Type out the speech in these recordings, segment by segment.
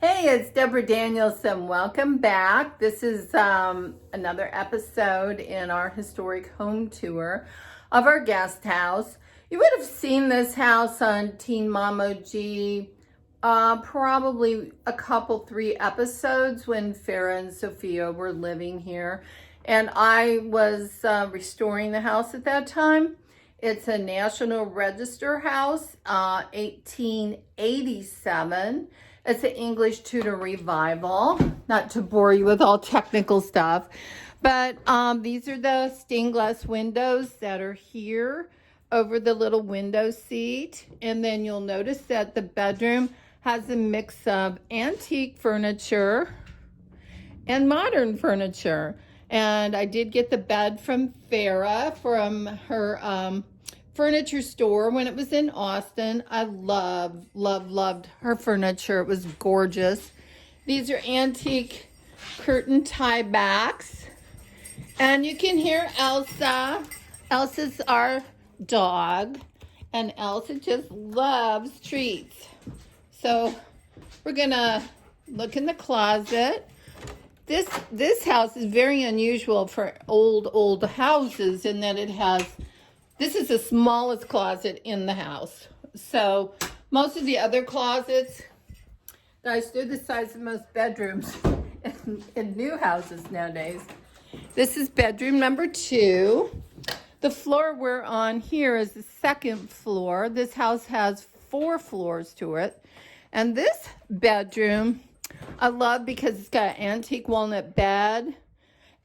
Hey, it's Debra Danielsen. Welcome back. This is another episode in our historic home tour of our guest house. You would have seen this house on Teen Mom OG probably a couple, 3 episodes when Farah and Sophia were living here. And I was restoring the house at that time. It's a National Register house, 1887. It's an English Tudor revival, not to bore you with all technical stuff, but these are the stained glass windows that are here over the little window seat. And then you'll notice that the bedroom has a mix of antique furniture and modern furniture. And I did get the bed from Farah from her furniture store when it was in Austin. I loved her furniture. It was gorgeous. These are antique curtain tie backs. And you can hear Elsa. Elsa's our dog. And Elsa just loves treats. So we're gonna look in the closet. This house is very unusual for old houses in that it has, this is the smallest closet in the house. So most of the other closets, guys, they're the size of most bedrooms in new houses nowadays. This is bedroom number 2. The floor we're on here is the 2nd floor. This house has 4 floors to it. And this bedroom I love because it's got an antique walnut bed.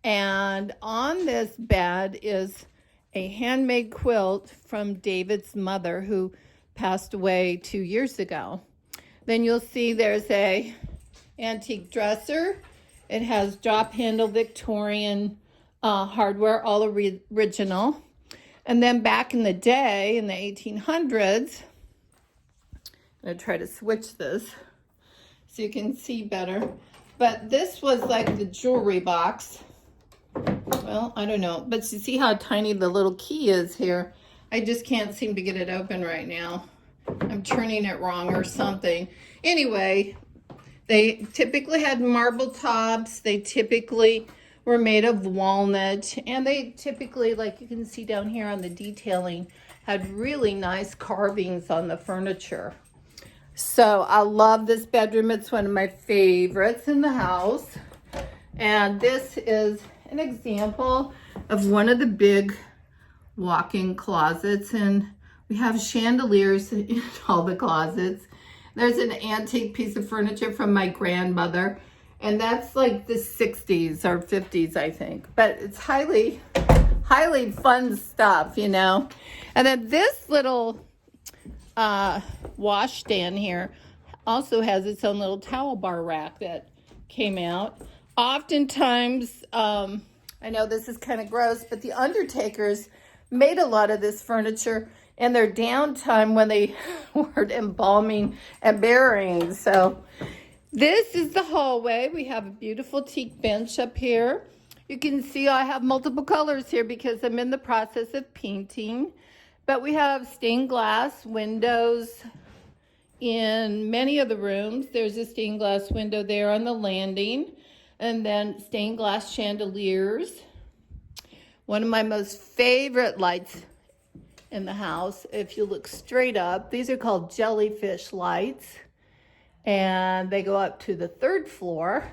And on this bed is a handmade quilt from David's mother who passed away 2 years ago. Then you'll see there's a antique dresser. It has drop handle Victorian hardware, all original. And then back in the day, in the 1800s, I'm going to try to switch this so you can see better. But this was like the jewelry box. Well, I don't know. But you see how tiny the little key is here? I just can't seem to get it open right now. I'm turning it wrong or something. Anyway, they typically had marble tops. They typically were made of walnut. And they typically, like you can see down here on the detailing, had really nice carvings on the furniture. So I love this bedroom. It's one of my favorites in the house. And this is an example of one of the big walk-in closets. And we have chandeliers in all the closets. There's an antique piece of furniture from my grandmother. And that's like the 60s or 50s, I think. But it's highly fun stuff, you know. And then this little washstand here also has its own little towel bar rack that came out. Oftentimes, I know this is kind of gross, but the undertakers made a lot of this furniture in their downtime when they were embalming and burying. So this is the hallway. We have a beautiful teak bench up here. You can see I have multiple colors here because I'm in the process of painting. But we have stained glass windows in many of the rooms. There's a stained glass window there on the landing. And then stained glass chandeliers. One of my most favorite lights in the house, if you look straight up, these are called jellyfish lights. And they go up to the 3rd floor.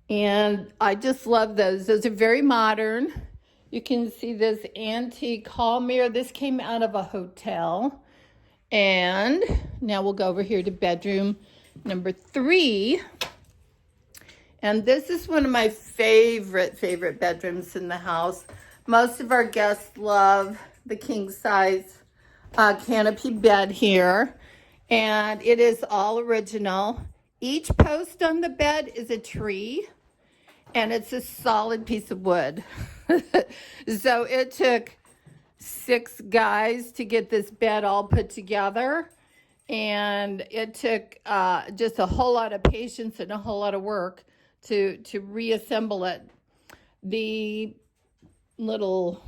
And I just love those. Those are very modern. You can see this antique hall mirror. This came out of a hotel. And now we'll go over here to bedroom number 3. And this is one of my favorite bedrooms in the house. Most of our guests love the king size canopy bed here. And it is all original. Each post on the bed is a tree. And it's a solid piece of wood. So it took 6 guys to get this bed all put together. And it took just a whole lot of patience and a whole lot of work to reassemble it. The little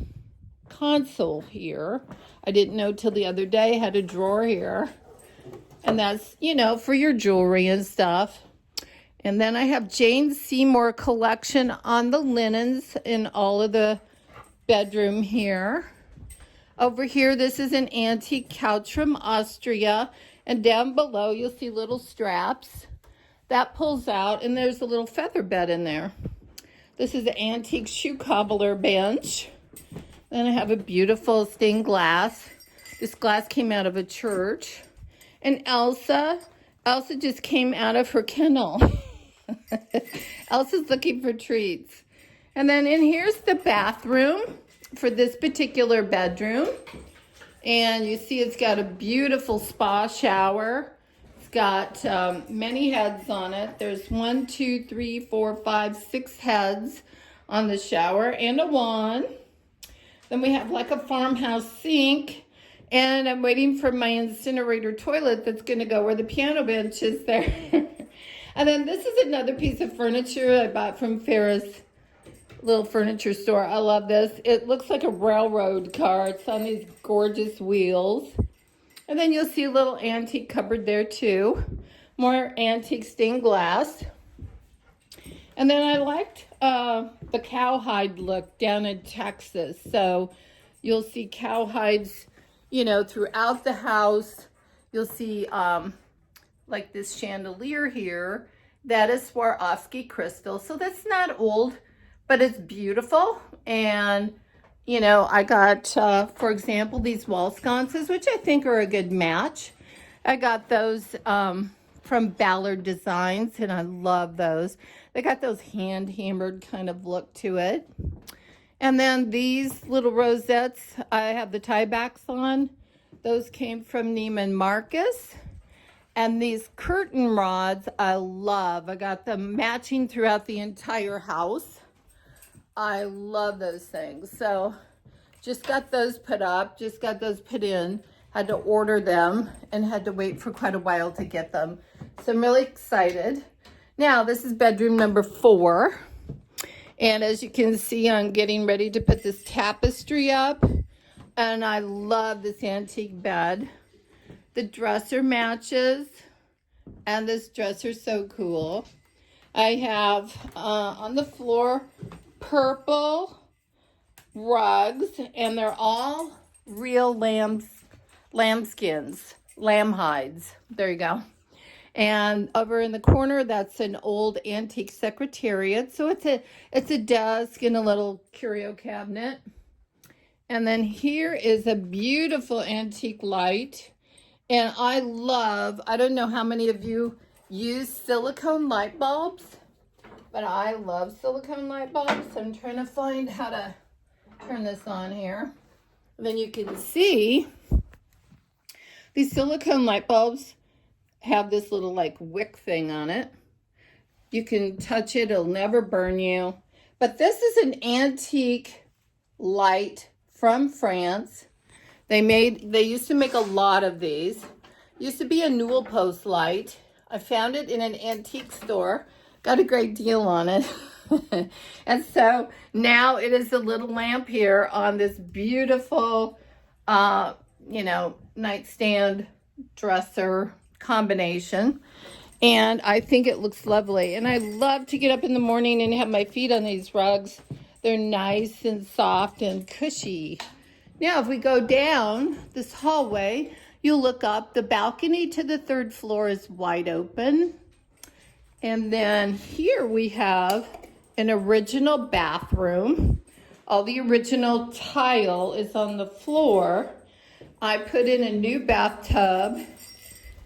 console here, I didn't know till the other day, had a drawer here. And that's, you know, for your jewelry and stuff. And then I have Jane Seymour collection on the linens in all of the bedroom here. Over here, this is an antique couch from Austria. And down below, you'll see little straps. That pulls out, and there's a little feather bed in there. This is an antique shoe cobbler bench. Then I have a beautiful stained glass. This glass came out of a church. And Elsa just came out of her kennel. Elsa's looking for treats. And then in here's the bathroom for this particular bedroom. And you see it's got a beautiful spa shower. It's got many heads on it. There's 1, 2, 3, 4, 5, 6 heads on the shower and a wand. Then we have like a farmhouse sink. And I'm waiting for my incinerator toilet that's going to go where the piano bench is there. And then this is another piece of furniture I bought from Farrah's little furniture store. I love this. It looks like a railroad car. It's on these gorgeous wheels. And then you'll see a little antique cupboard there too. More antique stained glass. And then I liked the cowhide look down in Texas. So you'll see cowhides, you know, throughout the house. You'll see like this chandelier here. That is Swarovski crystal. So that's not old, but it's beautiful. And, you know, I got, for example, these wall sconces, which I think are a good match. I got those from Ballard Designs, and I love those. They got those hand-hammered kind of look to it. And then these little rosettes, I have the tiebacks on. Those came from Neiman Marcus. And these curtain rods, I love. I got them matching throughout the entire house. I love those things. So just got those put up, just got those put in. Had to order them and had to wait for quite a while to get them. So I'm really excited. Now, this is bedroom number 4. And as you can see, I'm getting ready to put this tapestry up. And I love this antique bed. The dresser matches. And this dresser's so cool. I have on the floor purple rugs. And they're all real lamb skins. Lamb hides. There you go. And over in the corner, that's an old antique secretariat. So it's a desk and a little curio cabinet. And then here is a beautiful antique light. And I don't know how many of you use silicone light bulbs, but I love silicone light bulbs. So I'm trying to find how to turn this on here. And then you can see these silicone light bulbs have this little like wick thing on it. You can touch it, it'll never burn you. But this is an antique light from France. They used to make a lot of these. Used to be a newel post light. I found it in an antique store. Got a great deal on it. And so now it is a little lamp here on this beautiful, you know, nightstand dresser combination. And I think it looks lovely. And I love to get up in the morning and have my feet on these rugs. They're nice and soft and cushy. Now, if we go down this hallway, you'll look up. The balcony to the 3rd floor is wide open. And then here we have an original bathroom. All the original tile is on the floor. I put in a new bathtub.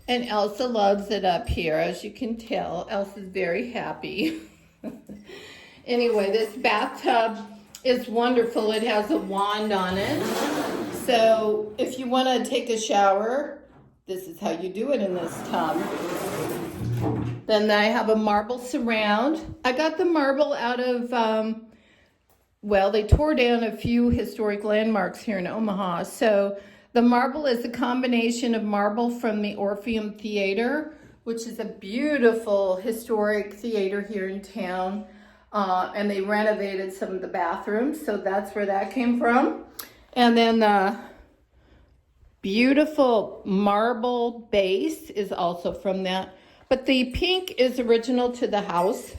And Elsa loves it up here, as you can tell. Elsa's very happy. Anyway, this bathtub is wonderful. It has a wand on it. So if you want to take a shower, this is how you do it in this tub. Then I have a marble surround. I got the marble out of, well, they tore down a few historic landmarks here in Omaha. So the marble is a combination of marble from the Orpheum Theater, which is a beautiful historic theater here in town. And they renovated some of the bathrooms, so that's where that came from. And then the beautiful marble base is also from that But the pink is original to the house.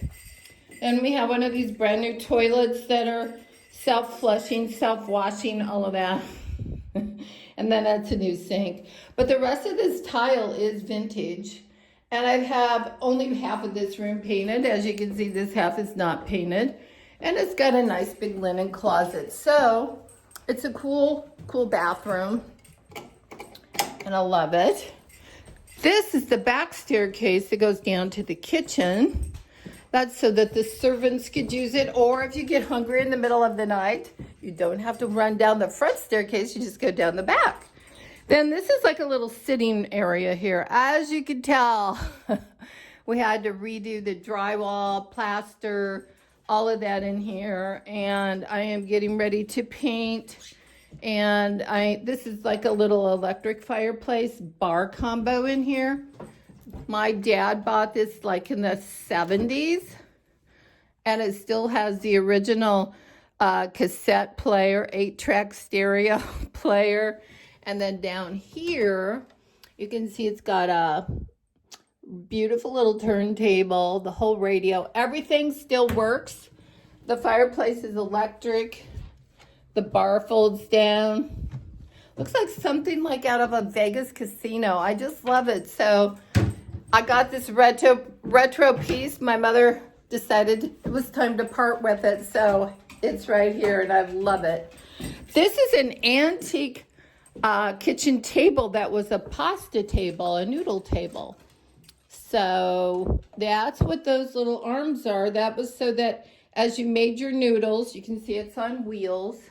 And we have one of these brand new toilets that are self-flushing, self-washing, all of that. And then that's a new sink. But the rest of this tile is vintage. And I have only half of this room painted. As you can see, this half is not painted. And it's got a nice big linen closet. So it's a cool bathroom. And I love it. This is the back staircase that goes down to the kitchen. That's so that the servants could use it, or if you get hungry in the middle of the night, you don't have to run down the front staircase, you just go down the back. Then this is like a little sitting area here. As you can tell, we had to redo the drywall, plaster, all of that in here, and I am getting ready to paint. And this is like a little electric fireplace bar combo in here. My dad bought this like in the 70s, and it still has the original cassette player, 8-track stereo player. And then down here, you can see it's got a beautiful little turntable, the whole radio. Everything still works. The fireplace is electric. The bar folds down. Looks like something like out of a Vegas casino. I just love it. So I got this retro piece. My mother decided it was time to part with it, so it's right here, and I love it. This is an antique kitchen table that was a pasta table, a noodle table. So that's what those little arms are. That was so that as you made your noodles, you can see it's on wheels.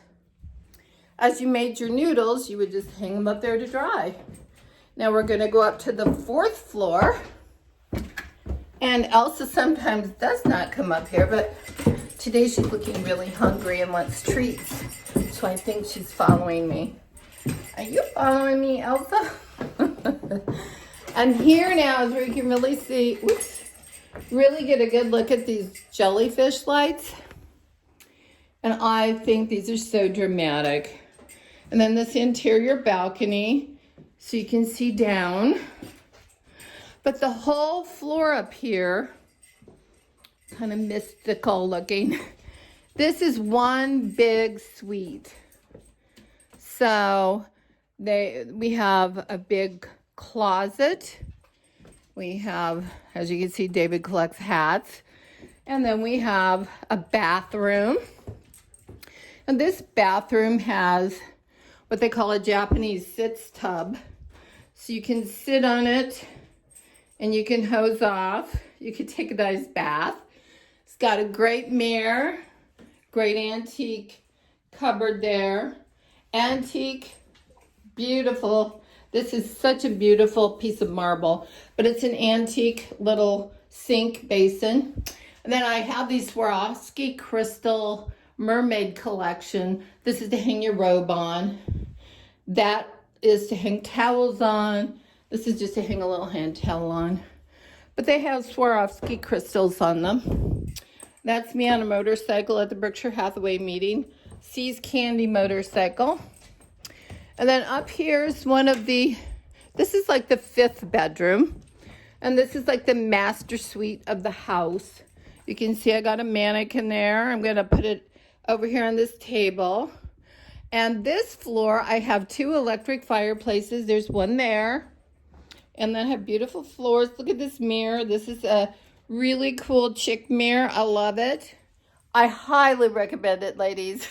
As you made your noodles, you would just hang them up there to dry. Now we're going to go up to the 4th floor. And Elsa sometimes does not come up here, but today she's looking really hungry and wants treats. So I think she's following me. Are you following me, Elsa? And here now is where you can really see, really get a good look at these jellyfish lights. And I think these are so dramatic. And then this interior balcony, so you can see down. But the whole floor up here, kind of mystical looking. This is one big suite. So we have a big closet. We have, as you can see, David collects hats. And then we have a bathroom. And this bathroom has what they call a Japanese sitz tub. So you can sit on it and you can hose off. You can take a nice bath. It's got a great mirror, great antique cupboard there. Antique, beautiful. This is such a beautiful piece of marble, but it's an antique little sink basin. And then I have these Swarovski crystal mermaid collection. This is to hang your robe on. That is to hang towels on. This is just to hang a little hand towel on. But they have Swarovski crystals on them. That's me on a motorcycle at the Berkshire Hathaway meeting. See's Candy motorcycle. And then up here is this is like the 5th bedroom. And this is like the master suite of the house. You can see I got a mannequin there. I'm going to put it over here on this table. And this floor, I have 2 electric fireplaces. There's one there. And then I have beautiful floors. Look at this mirror. This is a really cool chick mirror. I love it. I highly recommend it, ladies.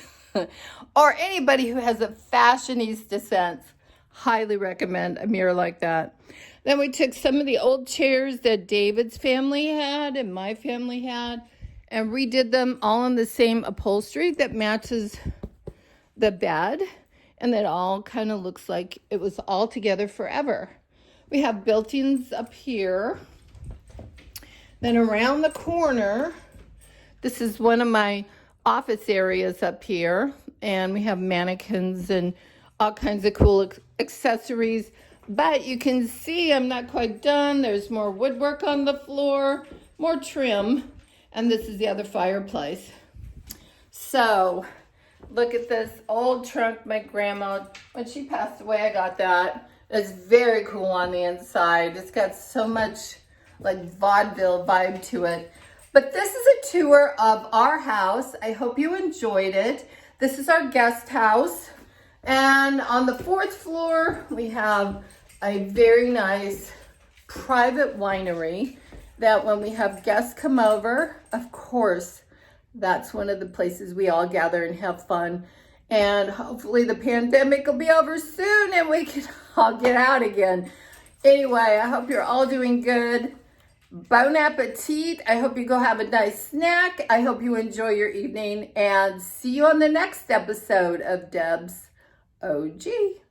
Or anybody who has a fashionista sense. Highly recommend a mirror like that. Then we took some of the old chairs that David's family had and my family had and redid them all in the same upholstery that matches the bed. And it all kind of looks like it was all together forever. We have built-ins up here. Then around the corner, this is one of my office areas up here. And we have mannequins and all kinds of cool accessories. But you can see I'm not quite done. There's more woodwork on the floor, more trim. And this is the other fireplace. So look at this old trunk my grandma, when she passed away, I got that. It's very cool on the inside. It's got so much like vaudeville vibe to it. But this is a tour of our house. I hope you enjoyed it. This is our guest house. And on the 4th floor, we have a very nice private winery that when we have guests come over, of course, that's one of the places we all gather and have fun. And hopefully the pandemic will be over soon and we can all get out again. Anyway, I hope you're all doing good. Bon appetit. I hope you go have a nice snack. I hope you enjoy your evening and see you on the next episode of Debz OG.